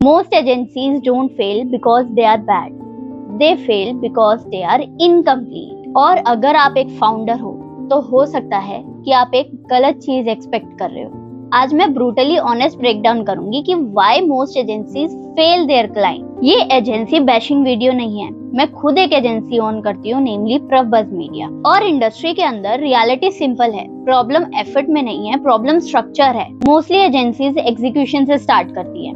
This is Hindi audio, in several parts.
Most agencies don't fail because they are bad. They fail because they are incomplete. और अगर आप एक फाउंडर हो तो हो सकता है कि आप एक गलत चीज एक्सपेक्ट कर रहे हो। आज मैं ब्रूटली ऑनेस्ट ब्रेकडाउन करूंगी कि why most agencies fail there client. ये एजेंसी बैशिंग वीडियो नहीं है, मैं खुद एक एजेंसी ओन करती हूँ, नेमली प्रवबज़ मीडिया। और इंडस्ट्री के अंदर रियलिटी सिंपल है, प्रॉब्लम एफर्ट में नहीं है, प्रॉब्लम स्ट्रक्चर है। मोस्टली एजेंसीज एग्जीक्यूशन से स्टार्ट करती है,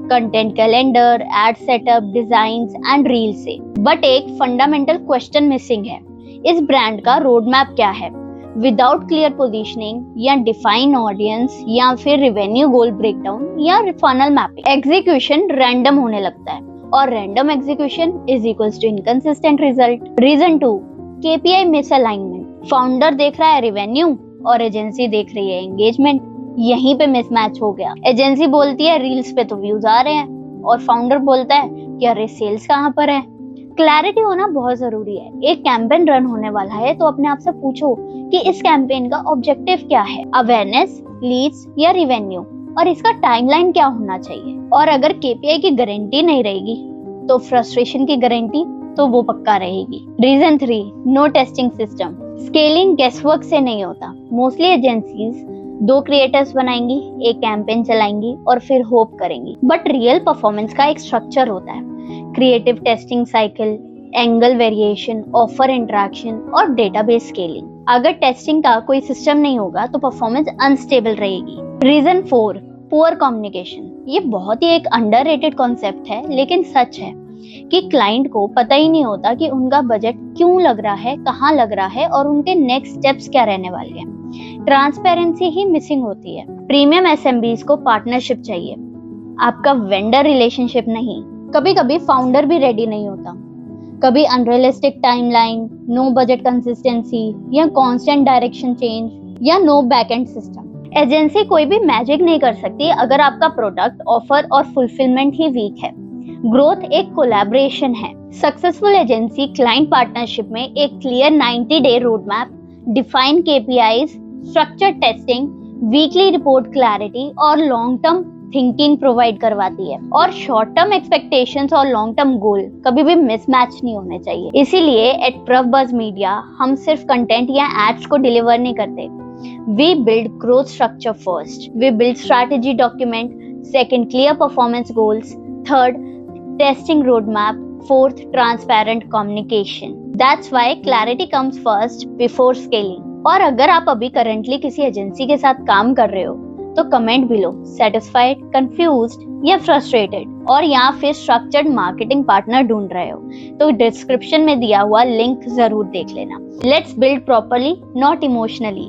content calendar, ad setup, designs and reel से। बट एक फंडामेंटल क्वेश्चन मिसिंग है, इस ब्रांड का रोड मैप क्या है? विदाउट क्लियर पोजीशनिंग या डिफाइन ऑडियंस या फिर रिवेन्यू गोल ब्रेकडाउन या फनल मैपिंग, एग्जीक्यूशन रैंडम होने लगता है और random execution is equals to inconsistent result. Reason 2, KPI misalignment. Founder देख रहा है रिवेन्यू और एजेंसी देख रही है एंगेजमेंट। यहीं पे मिसमैच हो गया। एजेंसी बोलती है रील्स पे तो व्यूज आ रहे हैं और फाउंडर बोलता है कि अरे सेल्स कहाँ पर है। क्लैरिटी होना बहुत जरूरी है। एक कैंपेन रन होने वाला है तो अपने आप से पूछो कि इस कैंपेन का ऑब्जेक्टिव क्या है, अवेयरनेस, लीड्स या रिवेन्यू, और इसका टाइमलाइन क्या होना चाहिए। और अगर केपीआई की गारंटी नहीं रहेगी तो फ्रस्ट्रेशन की गारंटी तो वो पक्का रहेगी। Reason 3, no testing system. Scaling guesswork से नहीं होता। मोस्टली एजेंसीज 2 क्रिएटर्स बनाएंगी, एक कैंपेन चलाएंगी और फिर होप करेंगी। बट रियल परफॉर्मेंस का एक स्ट्रक्चर होता है, creative testing cycle, angle variation, offer interaction और डेटाबेस स्केलिंग। अगर टेस्टिंग का कोई सिस्टम नहीं होगा तो परफॉर्मेंस अनस्टेबल रहेगी। Reason 4, poor communication. ये बहुत ही एक अंडररेटेड कॉन्सेप्ट है लेकिन सच है कि क्लाइंट को पता ही नहीं होता कि उनका बजट क्यों लग रहा है, कहाँ लग रहा है और उनके नेक्स्ट स्टेप्स क्या रहने वाले हैं। ट्रांसपेरेंसी ही मिसिंग होती है। प्रीमियम एसएमबीज को पार्टनरशिप चाहिए, आपका वेंडर रिलेशनशिप नहीं। कभी कभी फाउंडर भी रेडी नहीं होता, कभी unrealistic timeline, no budget consistency या कांस्टेंट डायरेक्शन चेंज या नो बैकएंड सिस्टम। एजेंसी कोई भी मैजिक नहीं कर सकती अगर आपका प्रोडक्ट, ऑफर और फुलफिलमेंट ही वीक है। ग्रोथ एक कोलैबोरेशन है। सक्सेसफुल एजेंसी क्लाइंट पार्टनरशिप में एक clear 90 day road map, define KPIs, structure testing, weekly report clarity और लॉन्ग टर्म थिंकिंग प्रोवाइड करवाती है। और शॉर्ट टर्म एक्सपेक्टेशंस और लॉन्ग टर्म गोल कभी भी मिसमैच नहीं होने चाहिए। इसीलिए एट प्रवबज़ मीडिया हम सिर्फ कंटेंट या एड्स को डिलीवर नहीं करते, we build growth structure first, we build strategy document, second clear performance goals, third testing road map, fourth transparent communication. That's why clarity comes first before scaling. और अगर आप अभी करंटली किसी एजेंसी के साथ काम कर रहे हो तो कमेंट बिलो सैटिस्फाइड, कंफ्यूज्ड या फ्रस्ट्रेटेड, और या फिर स्ट्रक्चर्ड मार्केटिंग पार्टनर ढूंढ रहे हो तो डिस्क्रिप्शन में दिया हुआ लिंक जरूर देख लेना। Let's build properly, not emotionally.